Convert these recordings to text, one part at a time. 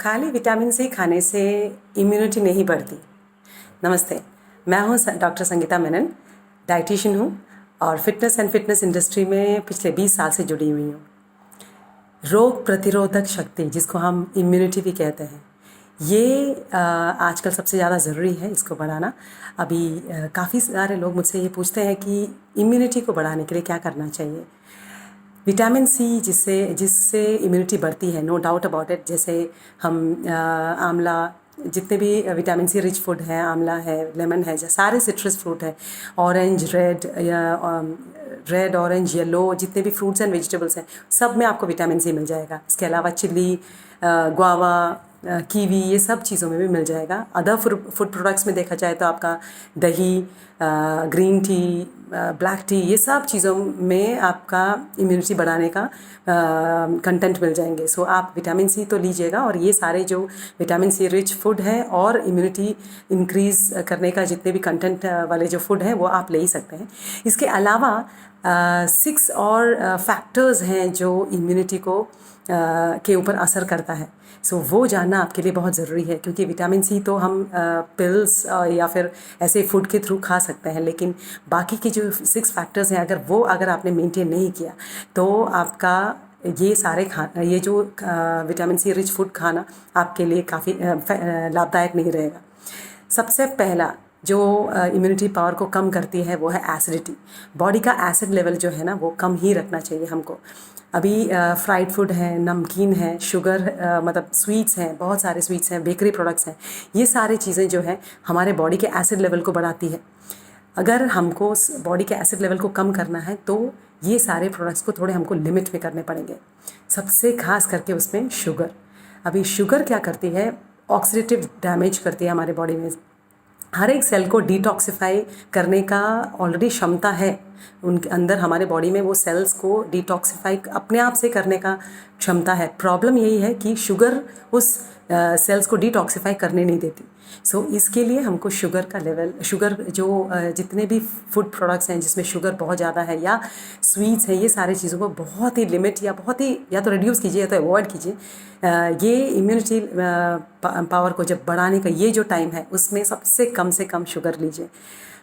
खाली vitamin C खाने से इम्यूनिटी नहीं बढ़ती। नमस्ते, मैं हूँ डॉक्टर संगीता मेनन, डाइटिशियन हूँ और फिटनेस इंडस्ट्री में पिछले 20 साल से जुड़ी हुई हूँ। रोग प्रतिरोधक शक्ति, जिसको हम इम्यूनिटी भी कहते हैं, ये आजकल सबसे ज़्यादा ज़रूरी है इसको बढ़ाना। अभी काफ़ी सारे लोग मुझसे ये पूछते हैं कि इम्यूनिटी को बढ़ाने के लिए क्या करना चाहिए। विटामिन सी जिससे इम्यूनिटी बढ़ती है, नो डाउट अबाउट इट। जैसे हम आंवला, जितने भी विटामिन सी रिच फूड है, आंवला है, लेमन है, सारे सिट्रस फ्रूट है, ऑरेंज, रेड ऑरेंज येलो, जितने भी फ्रूट्स एंड वेजिटेबल्स हैं, सब में आपको विटामिन सी मिल जाएगा। इसके अलावा चिल्ली, गुआवा, कीवी, ये सब चीज़ों में भी मिल जाएगा। अदर फूड प्रोडक्ट्स में देखा जाए तो आपका दही, ग्रीन टी, ब्लैक टी, ये सब चीज़ों में आपका इम्यूनिटी बढ़ाने का कंटेंट मिल जाएंगे। सो आप विटामिन सी तो लीजिएगा, और ये सारे जो विटामिन सी रिच फूड है और इम्यूनिटी इंक्रीज़ करने का जितने भी कंटेंट वाले जो फूड हैं वो आप ले ही सकते हैं। इसके अलावा 6 और फैक्टर्स हैं जो इम्यूनिटी को के ऊपर असर करता है। सो वो जानना आपके लिए बहुत ज़रूरी है, क्योंकि विटामिन सी तो हम पिल्स या फिर ऐसे फूड के थ्रू खा सकते हैं, लेकिन बाकी के जो 6 फैक्टर्स हैं, अगर आपने मेंटेन नहीं किया तो आपका ये जो विटामिन सी रिच फूड खाना आपके लिए काफ़ी लाभदायक नहीं रहेगा। सबसे पहला जो इम्यूनिटी पावर को कम करती है वो है एसिडिटी। बॉडी का एसिड लेवल जो है ना, वो कम ही रखना चाहिए हमको। अभी फ्राइड फूड है, नमकीन है, शुगर मतलब स्वीट्स हैं, बहुत सारे स्वीट्स हैं, बेकरी प्रोडक्ट्स हैं, ये सारी चीज़ें जो हैं हमारे बॉडी के एसिड लेवल को बढ़ाती है। अगर हमको बॉडी के एसिड लेवल को कम करना है तो ये सारे प्रोडक्ट्स को थोड़े हमको लिमिट में करने पड़ेंगे। सबसे खास करके उसमें शुगर। अभी शुगर क्या करती है, ऑक्सीडेटिव डैमेज करती है हमारे बॉडी में। हर एक सेल को डिटॉक्सिफाई करने का ऑलरेडी क्षमता है उनके अंदर, हमारे बॉडी में वो सेल्स को डिटॉक्सिफाई अपने आप से करने का क्षमता है। प्रॉब्लम यही है कि शुगर उस सेल्स को डिटॉक्सिफाई करने नहीं देती। सो इसके लिए हमको शुगर जो जितने भी फूड प्रोडक्ट्स हैं जिसमें शुगर बहुत ज़्यादा है या स्वीट्स हैं, ये सारी चीज़ों को बहुत ही लिमिट या तो रिड्यूस कीजिए या तो अवॉइड कीजिए। ये इम्यूनिटी पावर को जब बढ़ाने का ये जो टाइम है, उसमें सबसे कम से कम शुगर लीजिए।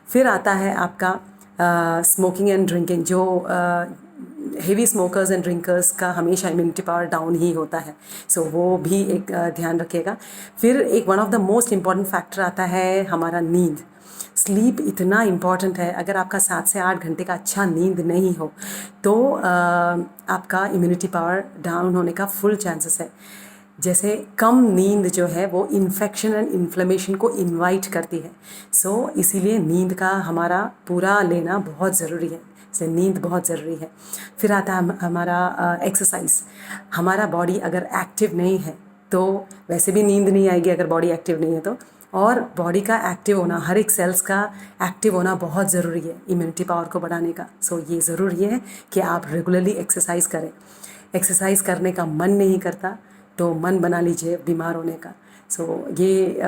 फिर आता है आपका स्मोकिंग एंड ड्रिंकिंग। जो हेवी स्मोकर्स एंड ड्रिंकर्स का हमेशा इम्यूनिटी पावर डाउन ही होता है। सो वो भी एक ध्यान रखिएगा। फिर एक one of the most important factor आता है हमारा नींद। स्लीप इतना इम्पॉर्टेंट है। अगर आपका 7 से 8 घंटे का अच्छा नींद नहीं हो तो आपका इम्यूनिटी पावर डाउन होने का फुल चांसेस है। जैसे कम नींद जो है वो इन्फेक्शन एंड इन्फ्लेमेशन को इनवाइट करती है। सो इसीलिए नींद का हमारा पूरा लेना बहुत ज़रूरी है। से नींद बहुत ज़रूरी है। फिर आता है हमारा एक्सरसाइज। हमारा बॉडी अगर एक्टिव नहीं है तो वैसे भी नींद नहीं आएगी अगर बॉडी एक्टिव नहीं है तो। और बॉडी का एक्टिव होना, हर एक सेल्स का एक्टिव होना बहुत ज़रूरी है इम्यूनिटी पावर को बढ़ाने का। सो ये ज़रूरी है कि आप रेगुलरली एक्सरसाइज करें। एक्सरसाइज करने का मन नहीं करता तो मन बना लीजिए बीमार होने का। सो ये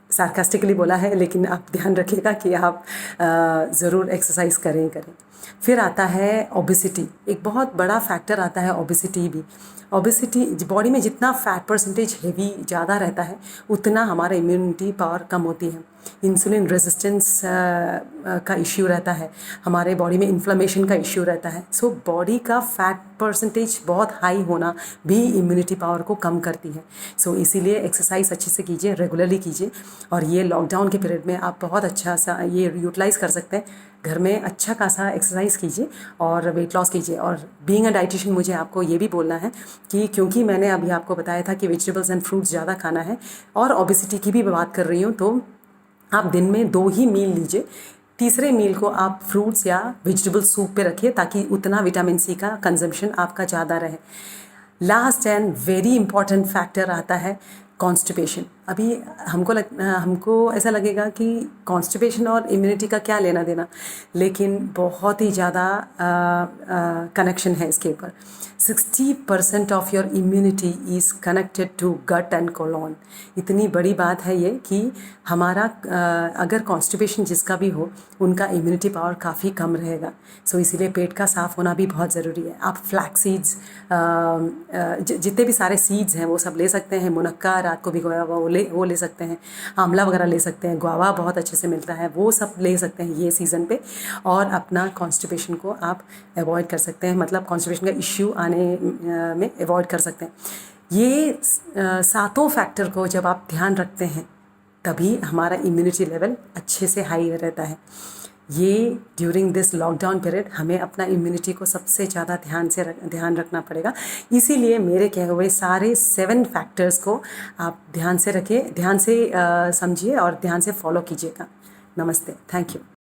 सार्कास्टिकली बोला है, लेकिन आप ध्यान रखिएगा कि आप ज़रूर एक्सरसाइज करें। फिर आता है ओबेसिटी। एक बहुत बड़ा फैक्टर आता है ओबेसिटी भी। ओबेसिटी, बॉडी में जितना फैट परसेंटेज हेवी ज़्यादा रहता है उतना हमारा इम्यूनिटी पावर कम होती है। इंसुलिन रेजिस्टेंस का इश्यू रहता है, हमारे बॉडी में इन्फ्लेमेशन का इश्यू रहता है। सो बॉडी का फैट परसेंटेज बहुत हाई होना भी इम्यूनिटी पावर को कम करती है। सो इसीलिए एक्सरसाइज अच्छे से कीजिए, रेगुलरली कीजिए। और ये लॉकडाउन के पीरियड में आप बहुत अच्छा सा ये यूटिलाइज़ कर सकते हैं। घर में अच्छा खासा एक्सरसाइज कीजिए और वेट लॉस कीजिए। और बीइंग अ डाइटिशियन मुझे आपको ये भी बोलना है कि क्योंकि मैंने अभी आपको बताया था कि वेजिटेबल्स एंड फ्रूट्स ज़्यादा खाना है और ओबेसिटी की भी बात कर रही हूँ, तो आप दिन में 2 ही मील लीजिए। तीसरे मील को आप फ्रूट्स या वेजिटेबल सूप पे रखिए ताकि उतना विटामिन सी का कंजम्पशन आपका ज़्यादा रहे। Last and very important factor आता है कॉन्स्टिपेशन। अभी हमको ऐसा लगेगा कि कॉन्स्टिपेशन और इम्यूनिटी का क्या लेना देना, लेकिन बहुत ही ज़्यादा कनेक्शन है इसके ऊपर। 60% of your immunity is connected to gut and colon. इतनी बड़ी बात है ये कि हमारा अगर कॉन्स्टिपेशन जिसका भी हो, उनका इम्यूनिटी पावर काफ़ी कम रहेगा। सो इसीलिए पेट का साफ़ होना भी बहुत ज़रूरी है। आप फ्लैक्स सीड्स, जितने भी सारे सीड्स हैं वो सब ले सकते हैं। मुनक्का रात को भिगोया हुआ वो ले सकते हैं। आंवला वगैरह ले सकते हैं। गुआवा बहुत अच्छे से मिलता है, वो सब ले सकते हैं ये सीज़न पे। और अपना कॉन्स्टिपेशन को आप अवॉइड कर सकते हैं, मतलब कॉन्स्टिपेशन का इश्यू आने में अवॉइड कर सकते हैं। ये सातों फैक्टर को जब आप ध्यान रखते हैं तभी हमारा इम्यूनिटी लेवल अच्छे से हाई रहता है। ये ड्यूरिंग दिस लॉकडाउन पीरियड हमें अपना इम्यूनिटी को सबसे ज़्यादा ध्यान रखना पड़ेगा। इसीलिए मेरे कहे हुए सारे 7 फैक्टर्स को आप ध्यान से रखिए, ध्यान से समझिए और ध्यान से फॉलो कीजिएगा। नमस्ते, थैंक यू।